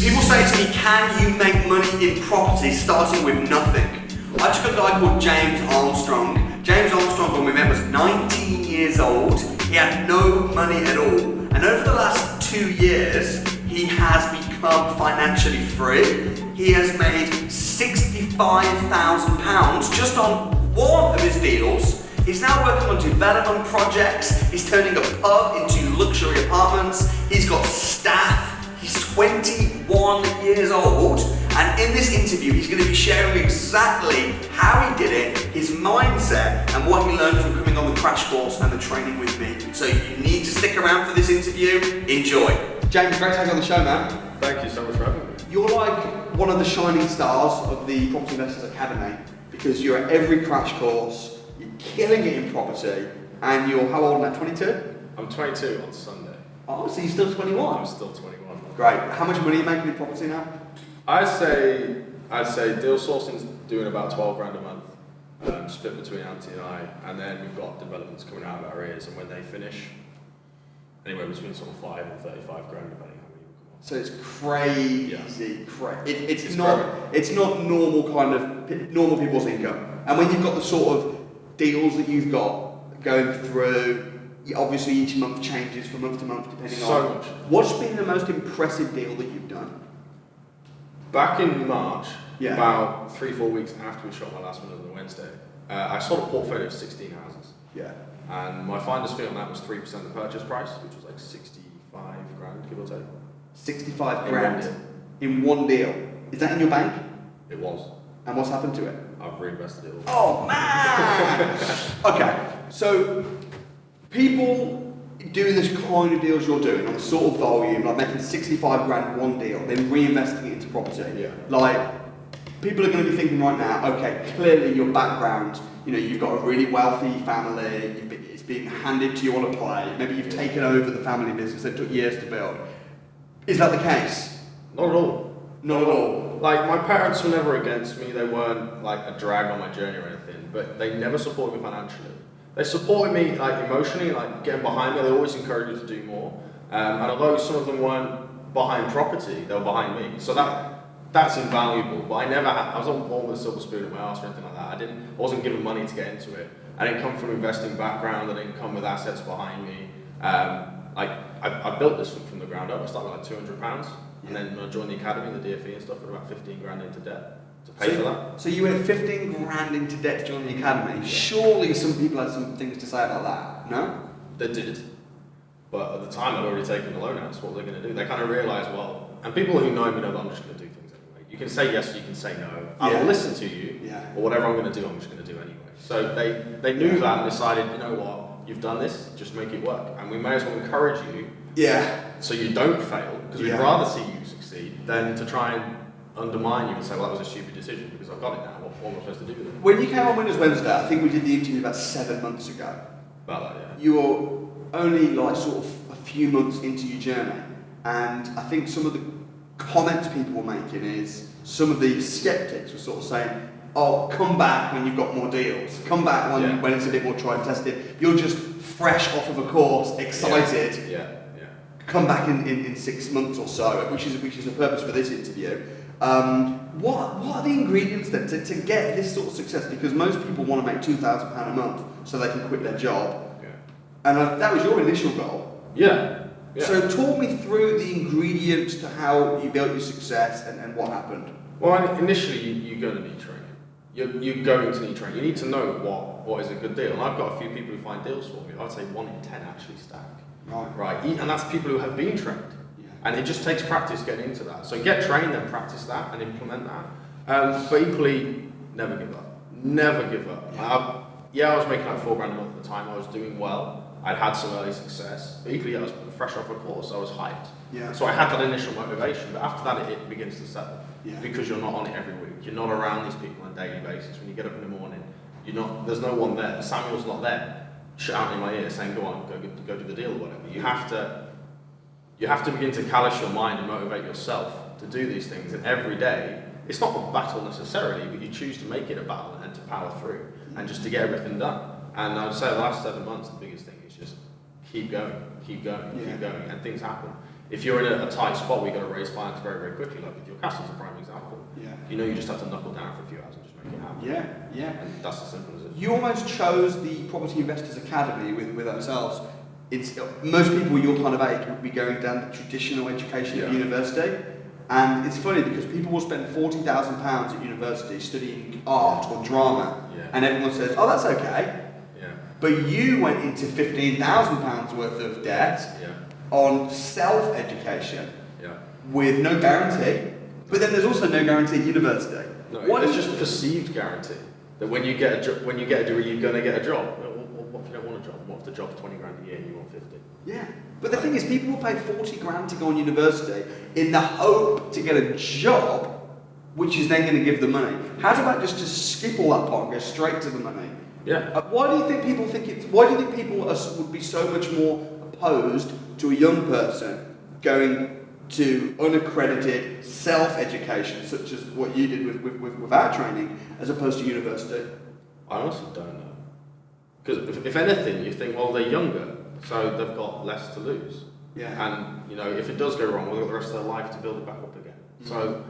People say to me, can you make money in property starting with nothing? I took a guy called James Armstrong. James Armstrong, when we met, was 19 years old. He had no money at all. And over the last 2 years, he has become financially free. He has made £65,000 just on one of his deals. He's now working on development projects. He's turning a pub into luxury apartments. He's got staff. He's 21 years old, and in this interview he's going to be sharing exactly how he did it, his mindset, and what he learned from coming on the crash course and the training with me. So you need to stick around for this interview. Enjoy. James, great to have you on the show, man. Thank you so much for having me. You're like one of the shining stars of the Property Investors Academy because you're at every crash course, you're killing it in property, and you're how old now, 22? I'm 22 on Sunday. Oh, so you're still 21? I'm still 21. Great. How much money are you making in property now? I'd say deal sourcing's doing about 12 grand a month, split between Auntie and I, and then we've got developments coming out of our ears, and when they finish, anywhere between sort of 5 and 35 grand depending how many will come on. So it's crazy, Yeah. It's not normal kind of normal people's income. And when you've got the sort of deals that you've got going through, obviously each month changes from month to month depending on. So much. What's been the most impressive deal that you've done? Back in March, Yeah. about 3-4 weeks after we shot my last one on the Wednesday, I sold a portfolio of 16 houses. Yeah. And my finder's fee on that was 3% of the purchase price, which was like 65 grand, give or take. 65 In grand one deal. in one deal. Is that in your bank? It was. And what's happened to it? I've reinvested it all. Oh man! Okay, so people doing this kind of deals you're doing on the sort of volume, like making 65 grand one deal, then reinvesting it into property. Yeah. Like, people are going to be thinking right now, okay, clearly your background, you've got a really wealthy family, it's being handed to you on a plate, maybe you've taken over the family business that took years to build. Is that the case? Not at all. Not at all. Like, my parents were never against me, they weren't like a drag on my journey or anything, but they never supported me financially. They supported me like emotionally, like getting behind me. They always encouraged me to do more. And although some of them weren't behind property, they were behind me. So that's invaluable. But I wasn't born with a silver spoon in my arse or anything like that. I wasn't given money to get into it. I didn't come from an investing background. I didn't come with assets behind me. I built this from the ground up. I started with like £200, and then when I joined the academy, the DFE and stuff, with about 15 grand into debt to pay for that. So you went 15 grand into debt to join the academy. Yeah. Surely some people had some things to say about that, no? They did. But at the time, I'd already taken the loan out, so what were they going to do? They kind of realised, well, and people who know me know that I'm just going to do things anyway. You can say yes, you can say no. I will listen to you, but whatever I'm going to do, I'm just going to do anyway. So they knew that and decided, you know what, you've done this, just make it work. And we may as well encourage you so you don't fail, because we'd rather see you succeed than to try and undermine you and say, well, that was a stupid decision because I've got it now. What am I supposed to do with it? When you came on Winners Wednesday, I think we did the interview about 7 months ago. About that, yeah. You were only like sort of a few months into your journey, and I think some of the comments people were making is some of the skeptics were sort of saying, oh, come back when you've got more deals. Come back when it's a bit more tried and tested. You're just fresh off of a course, excited. Yeah. Come back in 6 months or so, which is the purpose for this interview. What are the ingredients then to get this sort of success? Because most people want to make £2,000 a month so they can quit their job. Yeah. And that was your initial goal. Yeah. So talk me through the ingredients to how you built your success and what happened. Well, initially you're going to need training. You're going to need training. You need to know what is a good deal. And I've got a few people who find deals for me. I'd say 1 in 10 actually stack. Right. And that's people who have been trained. And it just takes practice getting into that. So get trained and practice that and implement that. But equally, never give up. Never give up. I was making like £4 grand a month at the time. I was doing well. I'd had some early success. But equally, I was fresh off a course. I was hyped. Yeah. So I had that initial motivation. But after that, it begins to settle. Yeah. Because you're not on it every week. You're not around these people on a daily basis. When you get up in the morning, there's no one there. Samuel's not there shouting in my ear saying, go on, go do the deal or whatever. You have to begin to callous your mind and motivate yourself to do these things. And every day, it's not a battle necessarily, but you choose to make it a battle and to power through and just to get everything done. And I would say the last 7 months, the biggest thing is just keep going, and things happen. if you're in a tight spot where you've got to raise finance very, very quickly, like with your castle's a prime example. Yeah. You know you just have to knuckle down for a few hours and just make it happen. Yeah. And that's as simple as it. You almost chose the Property Investors Academy with ourselves. Most people your kind of age would be going down the traditional education at university, and it's funny because people will spend £40,000 at university studying art or drama, and everyone says, "Oh, that's okay." But you went into £15,000 worth of debt on self-education with no guarantee. But then there's also no guarantee at university. No, it's just perceived guarantee that when you get a degree, you're going to get a job. What if you don't want a job? What if the job's 20 grand a year and you want 50? Yeah. But the thing is, people will pay 40 grand to go on university in the hope to get a job, which is then going to give the money. How about just to skip all that part and go straight to the money? Yeah. Why do you think people would be so much more opposed to a young person going to unaccredited self-education, such as what you did with our training, as opposed to university? I honestly don't know. Because if anything, you think, well, they're younger, so they've got less to lose. Yeah. And, you know, if it does go wrong, they've got the rest of their life to build it back up again. Mm-hmm. So,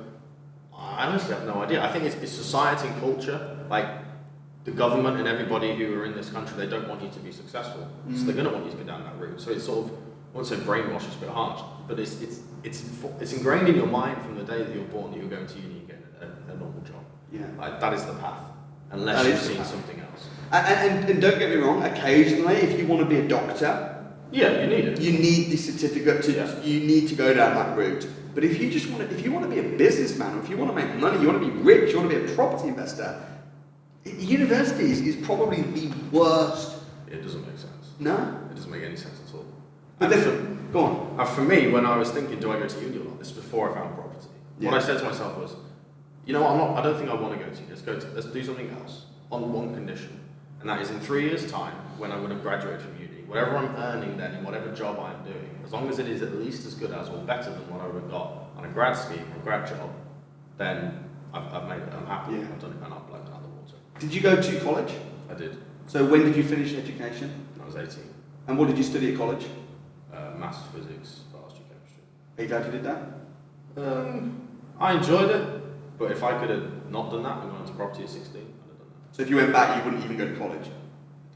I honestly have no idea. I think it's society and culture. Like, the government and everybody who are in this country, they don't want you to be successful. Mm-hmm. So they're going to want you to go down that route. So it's sort of, I wouldn't say brainwash, it's a bit harsh, but it's ingrained in your mind from the day that you're born that you're going to uni and getting a normal job. Yeah. Like, that is the path, unless you've seen something else. And don't get me wrong, occasionally, if you want to be a doctor, you need it. You need the certificate you need to go down that route. But if you want to be a businessman, or if you want to make money, you want to be rich, you want to be a property investor, university is probably the worst. It doesn't make sense. No? It doesn't make any sense at all. But then, go on. For me, when I was thinking, do I go to uni or not, this is before I found property. Yeah. What I said to myself was, you know what, I don't think I want to go to uni. Let's do something else on one condition. And that is in 3 years' time, when I would have graduated from uni, whatever I'm earning then in whatever job I'm doing, as long as it is at least as good as or better than what I would have got on a grad scheme or grad job, then I've made it. I'm happy. I've done it and I've blown it out of the water. Did you go to college? I did. So when did you finish education? I was 18. And what did you study at college? Maths, physics, biology, chemistry. Are you glad you did that? I enjoyed it, but if I could have not done that and gone into property at 16, I'd have done that. So if you went back, you wouldn't even go to college?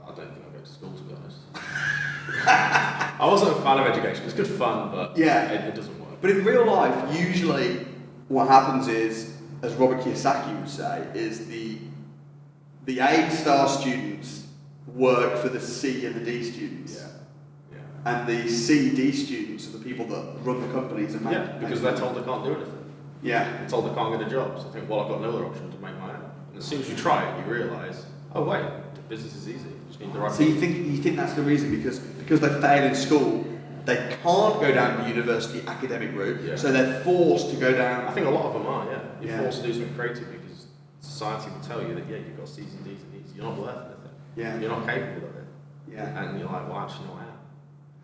I don't think I'd go to school, to be honest. I wasn't a fan of education. It's good fun, but it doesn't work. But in real life, usually what happens is, as Robert Kiyosaki would say, is the A-star students work for the C and the D students. And the C, D students are the people that run the companies and make because they're told they can't do anything. Yeah. They're told they can't get a job. So I think, well, I've got no other option to make my own. And as soon as you try it, you realise, oh wait, the business is easy. You just need the right So you think that's the reason, because they fail in school, they can't go down the university academic route, so they're forced to go down. I think a lot of them are, You're forced to do something creative because society will tell you that, you've got C's and D's and E's. You're not worth anything. Yeah. You're not capable of it. Yeah. And you're like, well, actually, no, I am.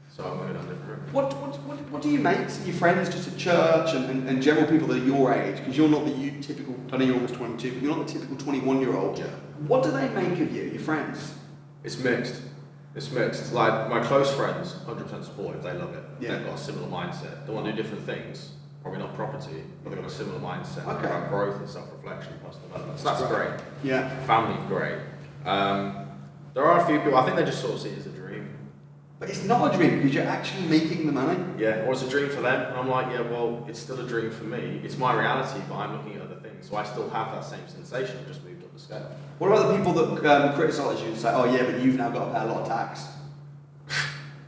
So I'm going down a different route. What do you make your friends just at church and general people that are your age? Because you're not the typical, I know you're almost 22, but you're not the typical 21-year-old. Yeah. What do they make of you, your friends? It's mixed. Like, my close friends, 100% supportive, they love it. Yeah. They've got a similar mindset. They want to do different things, probably not property, but they've got a similar mindset about growth and self-reflection and personal development. So that's great. Yeah. Family, great. There are a few people, I think they just sort of see it as a dream. But it's not a dream because you're actually making the money. Yeah, or it's a dream for them. And I'm like, well, it's still a dream for me. It's my reality, but I'm looking at other things. So I still have that same sensation, I've just moved up the scale. What about the people that criticise you and say, oh yeah, but you've now got to pay a lot of tax?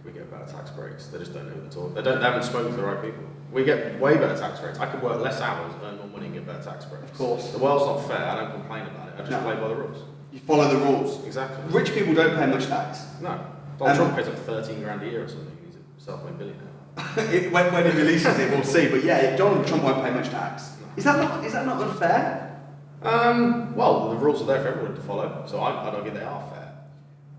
We get better tax breaks. They just don't know who to talk. They haven't spoken to the right people. We get way better tax rates. I could work less hours, earn more money and get better tax breaks. Of course. The world's not fair. I don't complain about it. I just play by the rules. You follow the rules. Exactly. Rich people don't pay much tax. No. Donald Trump pays like 13 grand a year or something. He's a self-made billionaire. when he releases it, we'll see. But yeah, Donald Trump won't pay much tax. No. Is that not unfair? Well, the rules are there for everyone to follow, so I'd argue they are fair.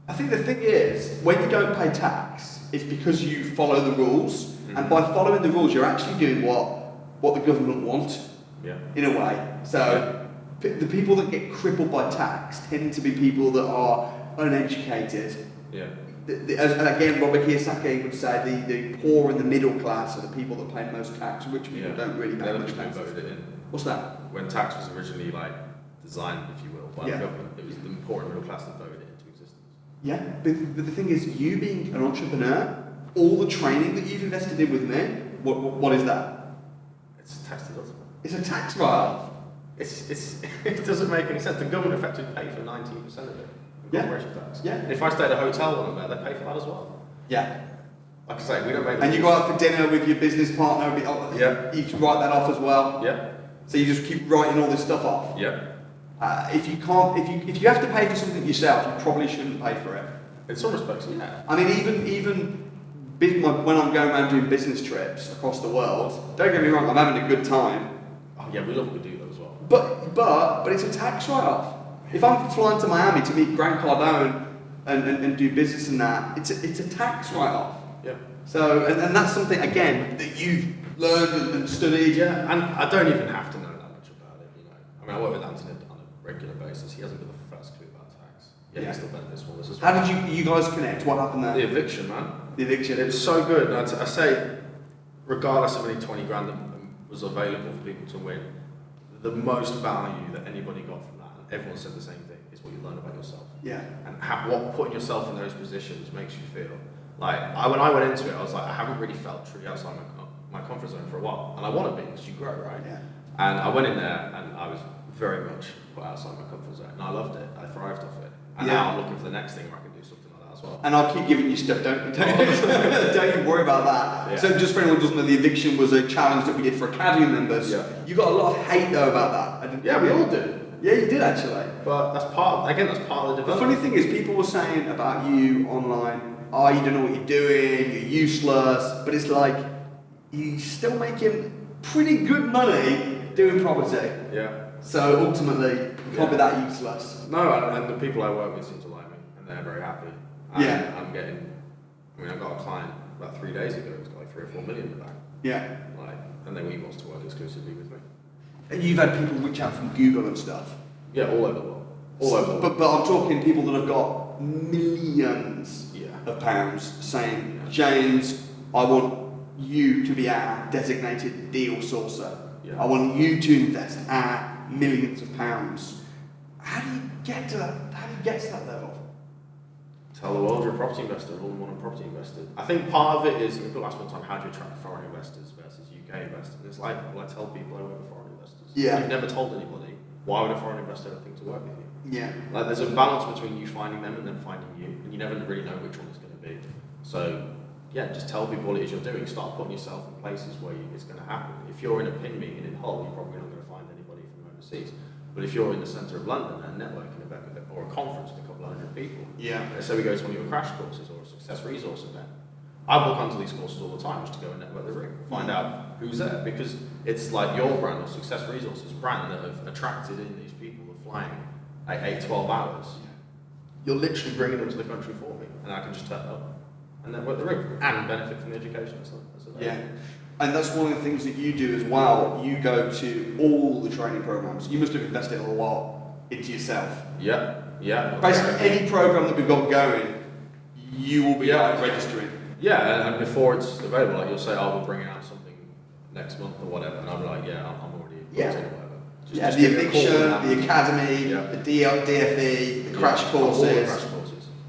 I think the thing is, when you don't pay tax, it's because you follow the rules, and by following the rules, you're actually doing what the government want. Yeah. In a way. So the people that get crippled by tax tend to be people that are uneducated. Yeah. again, Robert Kiyosaki would say the poor and the middle class are the people that pay most tax. Rich people don't really pay much tax. Voted it in. What's that? When tax was originally like designed, if you will, by the government, it was the poor and middle class that voted it into existence. Yeah, but the thing is, you being an entrepreneur, all the training that you've invested in with me, what is that? It's tax deductible. It's a tax write-off. It doesn't make any sense. The government effectively pay for 19% of it. Corporation tax. Yeah. And if I stay at a hotel when I'm there, they pay for that as well. Yeah. Like I say, we don't make. And you go out for dinner with your business partner. You can write that off as well. Yeah. So you just keep writing all this stuff off. Yeah. If you have to pay for something yourself, you probably shouldn't pay for it. In some respects, yeah. I mean, even when I'm going around doing business trips across the world, don't get me wrong, I'm having a good time. Oh yeah, we love what we do though as well. But it's a tax write-off. If I'm flying to Miami to meet Grant Cardone and do business and that, it's a tax write-off. Yeah. So and that's something again that you've learned and studied. Yeah, and I don't even have to know that much about it. I mean, I work with Anthony on a regular basis. He hasn't got the first clue about tax. Yeah, he still benefits from this as well. How did you guys connect? What happened there? The eviction, man. The eviction. It was so good. And I say, regardless of any 20 grand that was available for people to win, the most value that anybody got from that, and everyone said the same thing, is what you learn about yourself. Yeah. And what putting yourself in those positions makes you feel. Like, when I went into it, I was like, I haven't really felt truly outside my comfort zone for a while. And I want to be, because you grow, right? Yeah. And I went in there, and I was very much put outside my comfort zone. And I loved it. I thrived off it. And now I'm looking for the next thing where I can do something like that as well. And I'll keep giving you stuff, don't you worry about that. Yeah. So just for anyone who doesn't know, the eviction was a challenge that we did for Academy members. Yeah. You got a lot of hate though about that. Yeah, we all did. Yeah, you did actually. But that's part of the The development. funny thing is, people were saying about you online, oh, you don't know what you're doing, you're useless, but it's like, you're still making pretty good money doing property. Yeah. So ultimately, you can't be that useless. No, and the people I work with seem to like me, and they're very happy. And Yeah. I got a client about 3 days ago who's got like 3 or 4 million in the bank. Yeah. And then he wants to work exclusively with me. And you've had people reach out from Google and stuff. Yeah, all over the world. All over the world. But I'm talking people that have got millions of pounds saying, James, I want you to be our designated deal sourcer. Yeah. I want you to invest our millions of pounds. How do you get to that? How do you get to that level? Tell the world you're a property investor, all in one property investor. I think part of it is, people ask me all the time, how do you attract foreign investors versus UK investors? And it's like, well, I tell people I work with foreign investors. Yeah. You've never told anybody, why would a foreign investor ever think to work with you? Yeah. Like, there's a balance between you finding them and them finding you, and you never really know which one it's going to be. So, yeah, just tell people what it is you're doing. Start putting yourself in places where it's going to happen. If you're in a PIN meeting in Hull, you're probably not going to find anybody from overseas. But if you're in the centre of London and networking event or a conference with a couple of hundred people, let's say we go to one of your crash courses or a success resource event, I book onto these courses all the time just to go and network the room, find out who's there, because it's like your brand or Success Resources brand that have attracted in these people who are flying at 8-12 hours. You're literally bringing them to the country for me, and I can just turn up and network the room and benefit from the education. Yeah. And that's one of the things that you do as well. You go to all the training programs. You must have invested a lot into yourself. Yeah. Basically, any program that we've got going, you will be registering. Yeah, and before it's available, like you'll say, we'll bring out something next month or whatever, and I'll be like, I'm already booked in or whatever. Just the eviction, the academy, the DFE, the crash courses.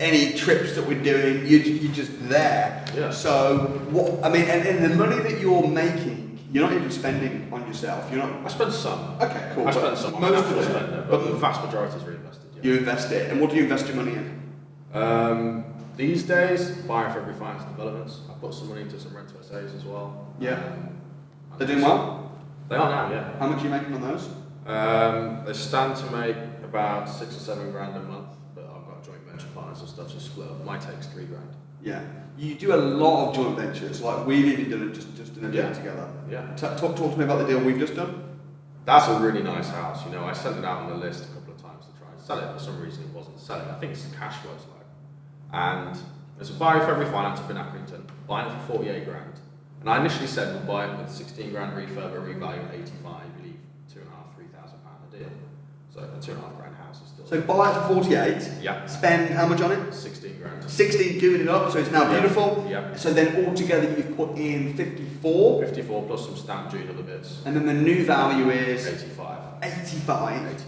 Any trips that we're doing, you're just there. Yeah. So and the money that you're making, you're not even spending on yourself. You're not. I spend some. Okay, cool. I spend some. Most of it, but the vast majority is reinvested. Yeah. You invest it, and what do you invest your money in? These days, buying for every finance developments. I put some money into some rent to SAs as well. Yeah. They're doing well? They are now, yeah. How much are you making on those? They stand to make about 6 or 7 grand a month, but I've got joint venture partners and stuff to split up. Mine takes 3 grand. Yeah. You do a lot of joint ventures, like we've even done it just in a deal together. Yeah. Talk to me about the deal we've just done. That's a really nice house. I sent it out on the list a couple of times to try and sell it. For some reason, it wasn't selling. I think it's the cash flow slide. And there's a buyer for every finance up in Accrington, buying it for 48 grand. And I initially said we'll buy it with 16 grand refurb or revalue at 85, I believe £2,500–3,000 a deal. So So a £2.5 house is still. So buy it for 48. Yeah. Spend how much on it? 16 grand. 16, giving it up, so it's now beautiful. Yeah. So then altogether you've put in 54. 54 plus some stamp duty and other bits. And then the new value is 85. 85. 85.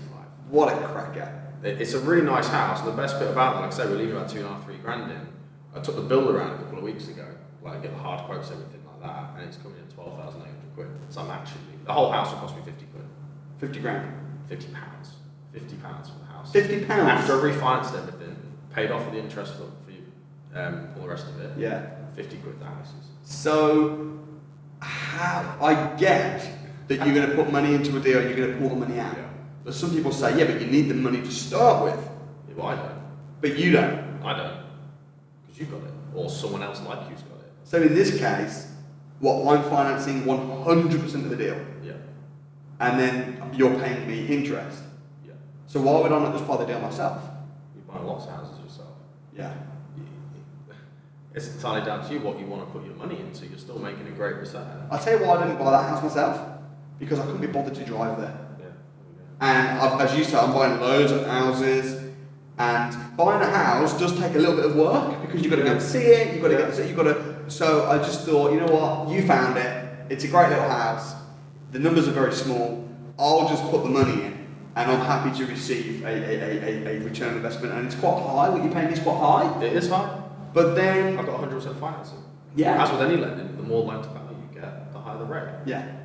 What a cracker. It's a really nice house. The best bit about it, like I say, we're leaving about 2.5, 3 grand in. I took the builder around a couple of weeks ago, like get the hard quotes, everything like that, and it's coming in 12,800 quid. So I'm actually, the whole house will cost me 50 quid. 50 grand. 50 pounds. 50 pounds for the house. 50 pounds? After I refinanced everything, paid off the interest for you, all the rest of it. Yeah. 50 quid the house is. So, how, I get that you're going to put money into a deal and you're going to pull the money out. Yeah. But some people say, yeah, but you need the money to start with. Yeah, well, I don't. But you don't. I don't. Because you've got it. Or someone else like you's got it. So in this case, what, I'm financing 100% of the deal. Yeah. And then you're paying me interest. Yeah. So why would I not just buy the deal myself? You buy lots of houses yourself. Yeah. It's entirely down to you what you want to put your money into. You're still making a great return. I'll tell you why I didn't buy that house myself. Because I couldn't be bothered to drive there. Yeah. And as you said, I'm buying loads of houses. And buying a house does take a little bit of work because you've got to go and see it. You've got to get to, you've got to. So I just thought, you know what? You found it. It's a great little house. The numbers are very small. I'll just put the money in, and I'm happy to receive a return on investment. And it's quite high. What you're paying is quite high. It is high. But then I've got 100% financing. Yeah. As with any lending, the more loan to value you get, the higher the rate. Yeah.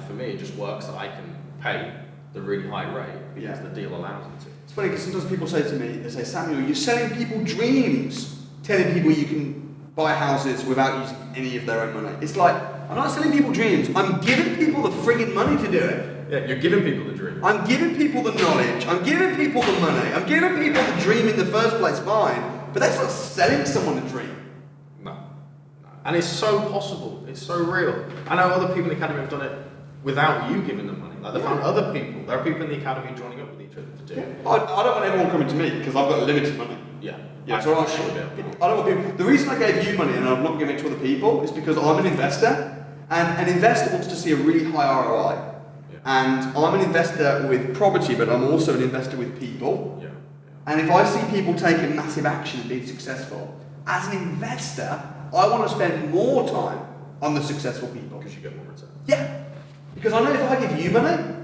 For me, it just works that I can pay the really high rate because Yeah. the deal allows me to. It's funny because sometimes people say to me, they say, Samuel, you're selling people dreams, telling people you can buy houses without using any of their own money. It's like, I'm not selling people dreams, I'm giving people the friggin' money to do it. Yeah, you're giving people the dream. I'm giving people the knowledge, I'm giving people the money, I'm giving people the dream in the first place, fine, but that's not selling someone a dream. No. And it's so possible, it's so real. I know other people in the academy have done it without you giving them money. Like they found other people. There are people in the academy joining up with each other to do it. I don't want everyone coming to me because I've got limited money. Yeah. Yeah, so I don't want people. The reason I gave you money and I'm not giving it to other people is because I'm an investor, and an investor wants to see a really high ROI. Yeah. And I'm an investor with property, but I'm also an investor with people. Yeah. And if I see people taking massive action and being successful, as an investor, I want to spend more time on the successful people. Because you get more return. Yeah. Because I know if I give you money,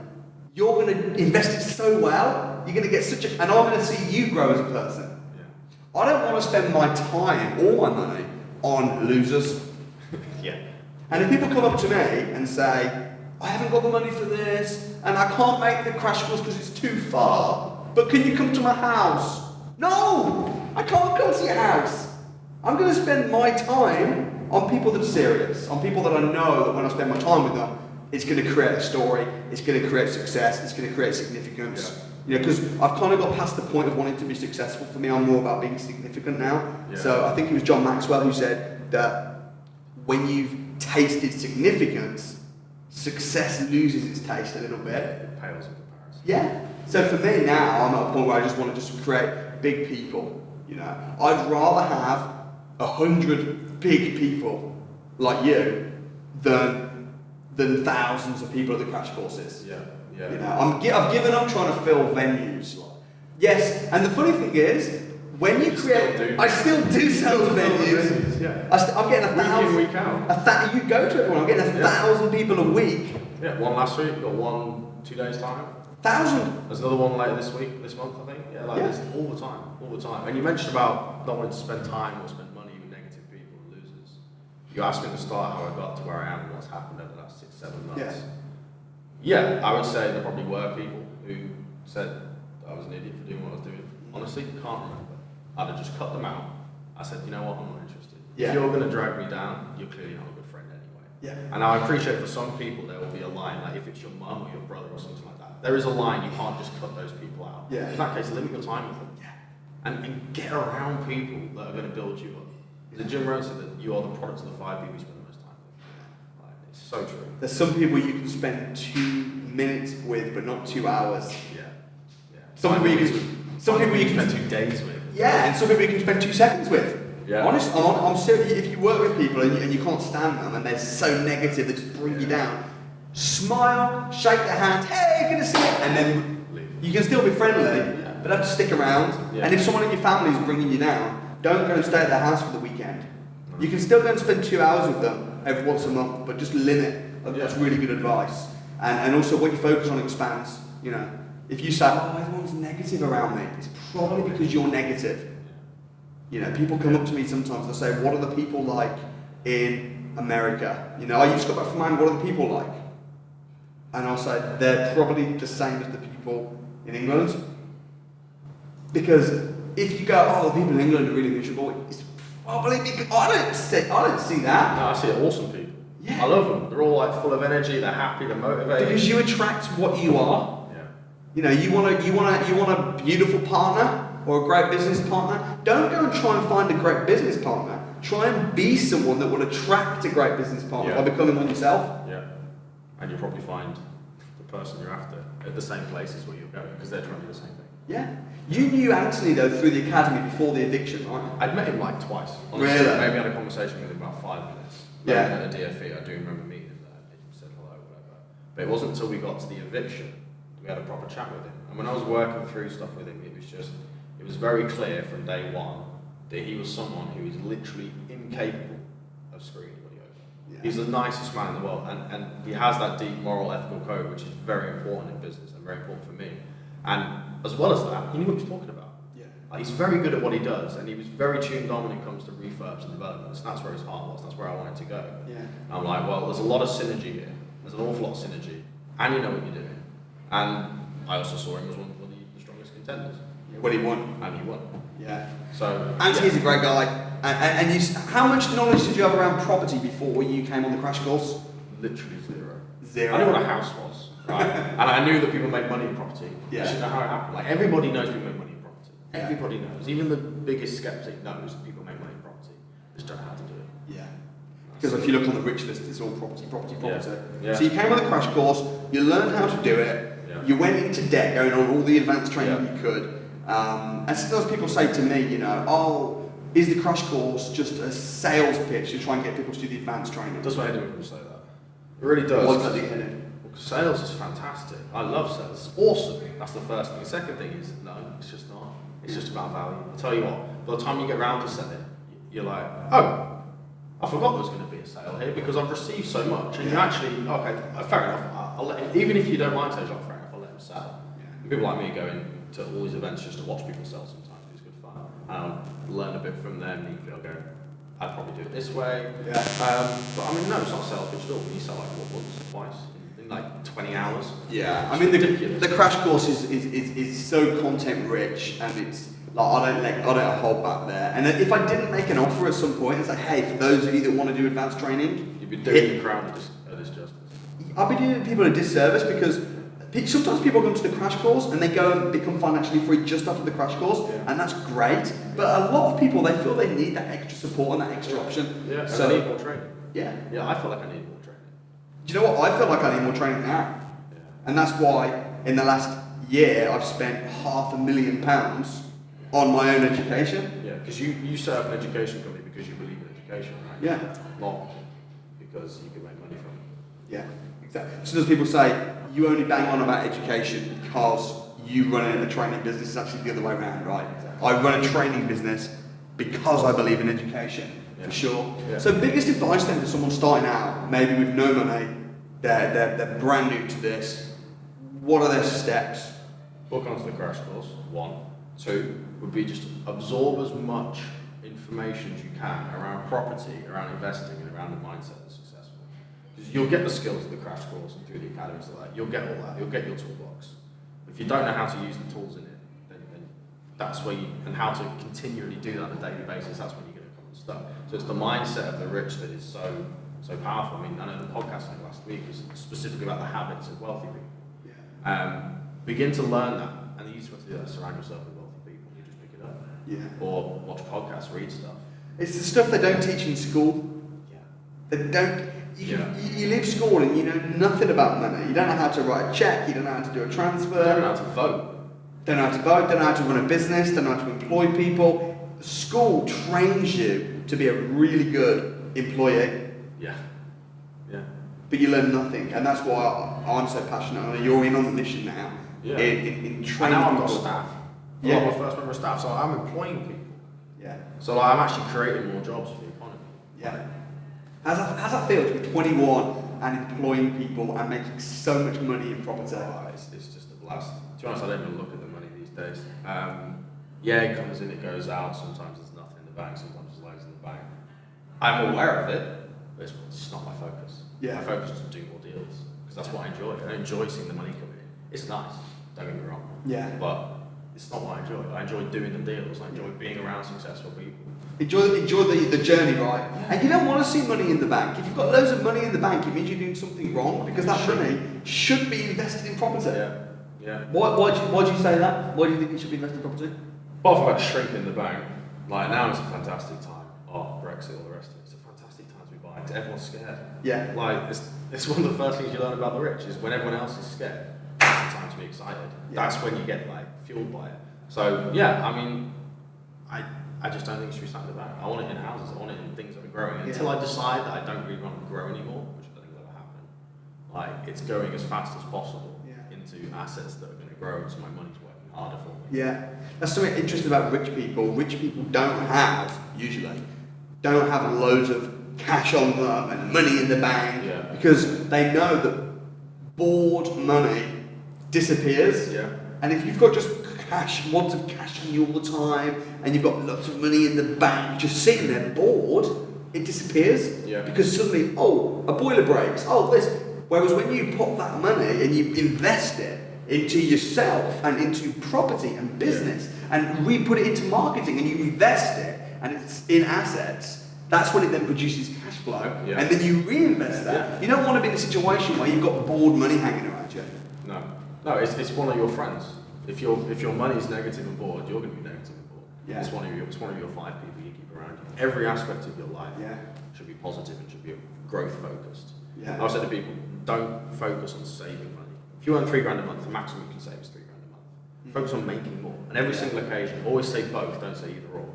you're going to invest it so well, you're going to get such a, and I'm going to see you grow as a person. Yeah. I don't want to spend my time or my money on losers. Yeah. And if people come up to me and say, I haven't got the money for this, and I can't make the crash course because it's too far, but can you come to my house? No! I can't come to your house. I'm going to spend my time on people that are serious, on people that I know that when I spend my time with them, it's going to create a story, it's going to create success, it's going to create significance. Yeah. You know, because I've kind of got past the point of wanting to be successful. For me, I'm more about being significant now. Yeah. So I think it was John Maxwell who said that when you've tasted significance, success loses its taste a little bit. It pales in comparison. Yeah. So for me now, I'm at a point where I just want to just create big people. You know, I'd rather have 100 big people like you than thousands of people at the crash courses. Yeah. Yeah. You know, I've given up trying to fill venues. Yes, and the funny thing is, when you create, I still do sell venues. Yeah. I'm getting 1,000 week in, week out. You go to everyone. I'm getting 1,000 people a week. Yeah. One last week. Got one 2 days time. 1,000. There's another one later this month, I think. Yeah, like this all the time. And you mentioned about not wanting to spend time or spend money with negative people and losers. You asked me at the start how I got to where I am and what's happened over the last 6-7 months. Yeah, I would say there probably were people who said that I was an idiot for doing what I was doing. Honestly, can't remember. I'd have just cut them out. I said, you know what, I'm not interested. Yeah. If you're going to drag me down, you're clearly not a good friend anyway. Yeah. And I appreciate for some people there will be a line, like if it's your mum or your brother or something like that, there is a line, you can't just cut those people out. Yeah. In that case, limit your time with them. Yeah. And get around people that are going to build you up. The Jim Rohn said that you are the product of the 5 people you spend the most time with. Like, it's so true. There's some people you can spend 2 minutes with, but not 2 hours. Yeah. Yeah. Some people you can spend 2 days with. Yeah, and some people you can spend 2 seconds with. Yeah. Honest, I'm serious. If you work with people and you can't stand them and they're so negative, they just bring you down. Smile, shake their hand, hey, good to see you, and then Leave. You can still be friendly, but have to stick around. Yeah. And if someone in your family is bringing you down, don't go and stay at their house for the weekend. You can still go and spend 2 hours with them every once a month, but just limit. That's really good advice. And also what you focus on expands. You know, if you say, oh, everyone's negative around me, it's probably because you're negative. You know, people come up to me sometimes, they'll say, what are the people like in America? You know, I just got back from mine, what are the people like? And I'll say, they're probably the same as the people in England. Because if you go, oh, the people in England are really miserable, it's probably because I don't see that. No, I see awesome people. Yeah. I love them. They're all like full of energy. They're happy. They're motivated. Because you attract what you are. Yeah. You know, you want a beautiful partner or a great business partner. Don't go and try and find a great business partner. Try and be someone that will attract a great business partner by becoming one yourself. Yeah. And you'll probably find the person you're after at the same places where you're going because they're trying to do the same thing. Yeah. You knew Anthony though through the academy before the eviction, right? I'd met him like twice. Honestly. Really? Maybe I had a conversation with him about 5 minutes. Yeah. At a DFE, I do remember meeting him there. He said hello, whatever. But it wasn't until we got to the eviction that we had a proper chat with him. And when I was working through stuff with him, it was very clear from day one that he was someone who is literally incapable of screwing anybody over. Yeah. He's the nicest man in the world, and he has that deep moral, ethical code, which is very important in business and very important for me. And as well as that, he knew what he was talking about. Yeah. Like, he's very good at what he does, and he was very tuned on when it comes to refurbs and developments. And that's where his heart was. That's where I wanted to go. Yeah. And I'm like, well, there's a lot of synergy here. There's an awful lot of synergy, and you know what you're doing. And I also saw him as one of the strongest contenders. Well, he won. And he won. Yeah. So. Anthony's a great guy. And you, how much knowledge did you have around property before you came on the crash course? Literally zero. Zero. I knew what a house was, right? And I knew that people make money in property. Yeah. I should know how it happened. Like, everybody knows people make money in property. Yeah. Everybody knows. Even the biggest skeptic knows that people make money in property. Just don't know how to do it. Yeah. Because if you look on the rich list, it's all property. Yeah. Yeah. So you came on the crash course, you learned how to do it, you went into debt going on all the advanced training you could. And sometimes people say to me, you know, oh, is the crash course just a sales pitch to try and get people to do the advanced training? That's what I do when people say that. It really does. What's that doing? Sales is fantastic. I love sales. It's awesome. That's the first thing. The second thing is, no, it's just not. It's just about value. I'll tell you what, by the time you get around to selling, you're like, oh, I forgot there was going to be a sale here because I've received so much. And you actually, okay, fair enough. I'll let him, even if you don't mind sales, like, fair enough, I'll let him sell. And people like me go into all these events just to watch people sell sometimes. It's good fun. And I'll learn a bit from them. Equally, I'll go, I'd probably do it this way. Yeah. But I mean, no, it's not a sales pitch at all. You sell like once, twice, in like 20 hours. Yeah. I mean, the crash course is so content rich, and it's like I don't hold back there. And if I didn't make an offer at some point, it's like, hey, for those of you that want to do advanced training, you'd be doing the crowd a disjustice. I'll be doing people a disservice because sometimes people come to the crash course and they go and become financially free just after the crash course, and that's great. But a lot of people, they feel they need that extra support and that extra option. Yeah, so I need more training. Yeah. Yeah, I feel like I need more training. Do you know what? I feel like I need more training now. Yeah. And that's why in the last year I've spent £500,000 on my own education. Yeah, because you set up an education company because you believe in education, right? Yeah. Not because you can make money from it. Yeah, exactly. So as people say, you only bang on about education because you run a training business. It's actually the other way around, right? Exactly. I run a training business because I believe in education, for sure. Yeah. So biggest advice then for someone starting out, maybe with no money, they're brand new to this, what are their steps? Book onto the crash course, 1. 2 would be just absorb as much information as you can around property, around investing, and around the mindset that's successful. Because you'll get the skills of the crash course and through the academy, so that you'll get all that. You'll get your toolbox. If you don't know how to use the tools in it, then that's where you, and how to continually do that on a daily basis, that's when you're going to come unstuck. So it's the mindset of the rich that is so powerful. I mean, I know the podcast last week was specifically about the habits of wealthy people. Yeah. Begin to learn that, and the easiest way to do that is surround yourself with wealthy people. You just pick it up. Yeah. Or watch podcasts, read stuff. It's the stuff they don't teach in school. Yeah. They don't. You leave school and you know nothing about money. You don't know how to write a check. You don't know how to do a transfer. Don't know how to vote. Don't know how to vote. Don't know how to run a business. Don't know how to employ people. School trains you to be a really good employee. Yeah. Yeah. but you learn nothing, and that's why I'm so passionate. I know you're in on the mission now. Yeah. In And training now I've got people. staff. Yeah. I'm my first member of staff, so I'm employing people. Yeah. So like, I'm actually creating more jobs for the economy. Yeah. How's that feel to be 21 and employing people and making so much money in property? Oh, it's just a blast. To be honest, I don't even look at the money these days. Yeah, it comes in, it goes out. Sometimes there's nothing in the bank, sometimes there's loads in the bank. I'm aware of it, but it's just not my focus. Yeah. My focus is to do more deals, because that's what I enjoy. I enjoy seeing the money come in. It's nice, don't get me wrong. Yeah. But it's not what I enjoy. I enjoy doing the deals. I enjoy being around successful people. Enjoy the journey, right? And you don't want to see money in the bank. If you've got loads of money in the bank, it means you're doing something wrong, because that money should be invested in property. Yeah. Yeah. Why do you say that? Why do you think it should be invested in property? Apart from about shrinking the bank, like now it's a fantastic time. Oh, Brexit, all the rest of it. It's a fantastic time to be buying, because everyone's scared. Yeah. Like, it's one of the first things you learn about the rich, is when everyone else is scared, that's the time to be excited. Yeah. That's when you get, like, fueled by it. So, yeah, I mean, I just don't think it should be sat in the bank. I want it in houses, I want it in things that are growing. Until I decide that I don't really want to grow anymore, which I don't think will ever happen, like, it's going as fast as possible into assets that are going to grow, so my money's working harder for me. Yeah. That's something interesting about rich people. Rich people usually don't have loads of cash on them and money in the bank, because they know that bored money disappears. Yeah. And if you've got just wads of cash on you all the time, and you've got lots of money in the bank just sitting there bored, it disappears. Yeah. Because suddenly, a boiler breaks, this. Whereas when you put that money and you invest it into yourself and into property and business, and re-put it into marketing, and you invest it and it's in assets, that's when it then produces cash flow, and then you reinvest that. Yeah. You don't want to be in a situation where you've got bored money hanging around you. No, it's one of your friends. If your money's negative and bored, you're going to be negative and bored. Yeah. It's one of your 5 people you keep around you. Every aspect of your life should be positive and should be growth focused. Yeah. I've said to people, don't focus on saving money. If you earn $3 grand a month, the maximum you can save is $3 grand a month. Focus on making more. And every single occasion, always say both, don't say either or.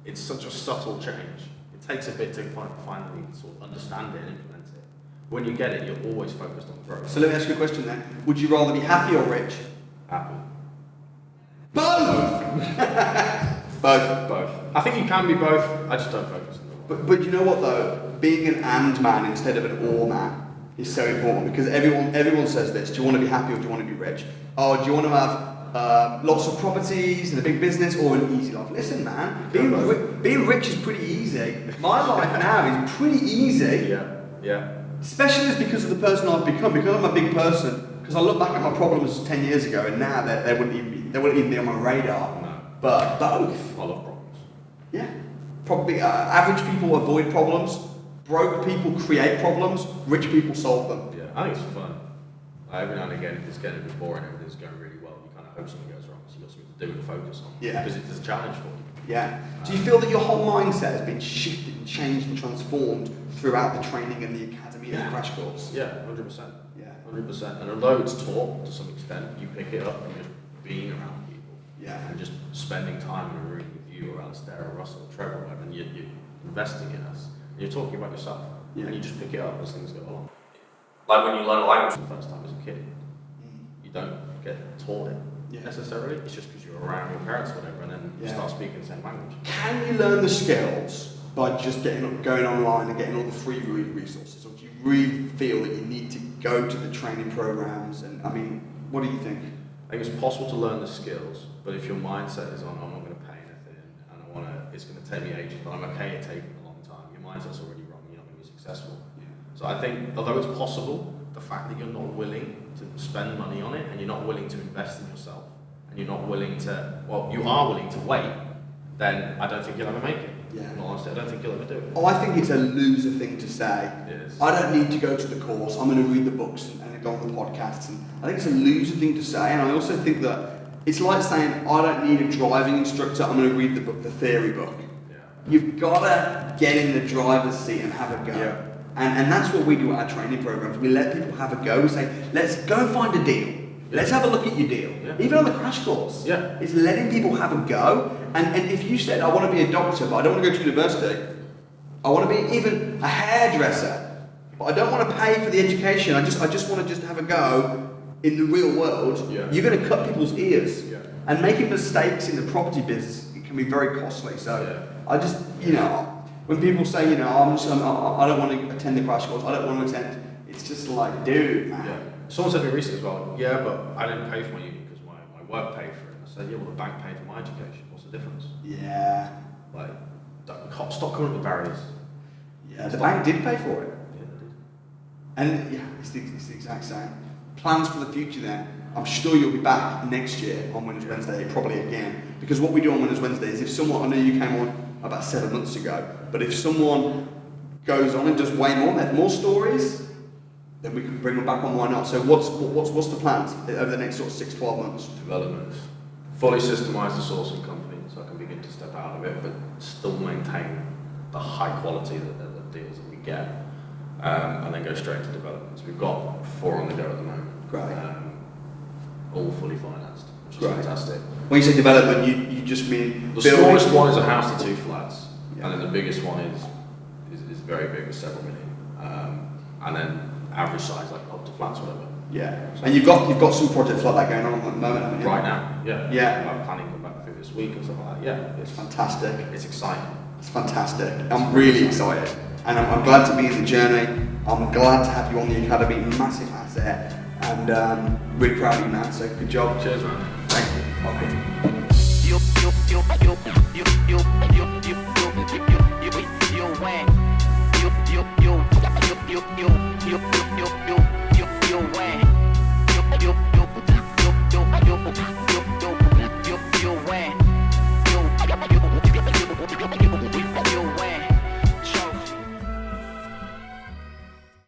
It's such a subtle change. It takes a bit to finally sort of understand it and implement it. When you get it, you're always focused on growth. So let me ask you a question then. Would you rather be happy or rich? Happy. Both! Both. I think you can be both. I just don't focus on them. But you know what though? Being an and man instead of an or man is so important, because everyone says this. Do you want to be happy or do you want to be rich? Oh, do you want to have lots of properties and a big business, or an easy life? Listen, man, being rich is pretty easy. My life now is pretty easy. Yeah. Especially because of the person I've become. Because I'm a big person. Because I look back at my problems 10 years ago, and now they wouldn't even be on my radar. No. But both. I love problems. Yeah. Probably average people avoid problems. Broke people create problems. Rich people solve them. Yeah, I think it's fun. Every now and again, if it's getting a bit boring, everything's going really well, you kind of hope something goes wrong, so you've got something to do and focus on. Yeah. Because it's a challenge for you. Yeah. Do you feel that your whole mindset has been shifted and changed and transformed throughout the training and the academy and the crash course? Yeah, 100%. Yeah. 100%. And although it's taught to some extent, you pick it up from just being around people. Yeah. And just spending time in a room with you or Alistair or Russell or Trevor, and you're investing in us. And you're talking about yourself. Yeah. And you just pick it up as things go along. Like when you learn a language for the first time as a kid, you don't get taught it necessarily. It's just because you're around your parents or whatever, and then you start speaking the same language. Can you learn the skills by just going online and getting all the free resources, or do you really feel that you need to go to the training programs? And I mean, what do you think? I think it's possible to learn the skills, but if your mindset is on, I'm not going to pay anything, and it's going to take me ages, but I'm okay at taking a long time, your mindset's already wrong, you're not going to be successful. So I think, although it's possible, the fact that you're not willing to spend money on it, and you're not willing to invest in yourself, and you're not willing to, you are willing to wait, then I don't think you'll ever make it. Yeah. Well, honestly, I don't think you'll ever do it. I think it's a loser thing to say. It is. I don't need to go to the course, I'm going to read the books and go on the podcasts. And I think it's a loser thing to say, and I also think that it's like saying, I don't need a driving instructor, I'm going to read the theory book. Yeah. You've got to get in the driver's seat and have a go. Yeah. And that's what we do at our training programs. We let people have a go. We say, let's go and find a deal. Let's have a look at your deal. Yeah. Even on the crash course. Yeah. It's letting people have a go. And if you said, I want to be a doctor, but I don't want to go to university, I want to be even a hairdresser, but I don't want to pay for the education. I just want to just have a go in the real world. Yeah. You're going to cut people's ears. Yeah. And making mistakes in the property business, it can be very costly. So I just, when people say, I don't want to attend the crash course, I don't want to attend, it's just like, dude, man. Yeah. Someone said to me recently as well, yeah, but I didn't pay for my uni because my work paid for it. I said, yeah, well, the bank paid for my education. What's the difference? Yeah. Like, stop coming up with barriers. Yeah, the bank did pay for it. Yeah, they did. And yeah, it's the exact same. Plans for the future then. I'm sure you'll be back next year on Winners Wednesday, probably again. Because what we do on Winners Wednesday is if someone, I know you came on about 7 months ago, but if someone goes on and does way more, they have more stories, then we can bring them back on, why not? So what's the plans over the next sort of 6-12 months? Development. Fully systemize the sourcing company so I can begin to step out of it, but still maintain the high quality of deals that we get. And then go straight into developments. We've got 4 on the go at the moment. Great. All fully financed, which is Great. fantastic. When you say development, you just mean The building? smallest one is a house to 2 flats, Yeah. and then the biggest one is very big, with several million. And then average size like up to flats, whatever. Yeah. And you've got some projects like that going on at the moment, haven't you? Right now, yeah. Yeah. I'm planning to come back through this week and stuff like that. Yeah, It's fantastic. it's exciting. It's fantastic. I'm really excited. And I'm glad to be in the journey. I'm glad to have you on the academy. Massive asset. And really proud of you, man. So good job. Cheers, man. Thank you. You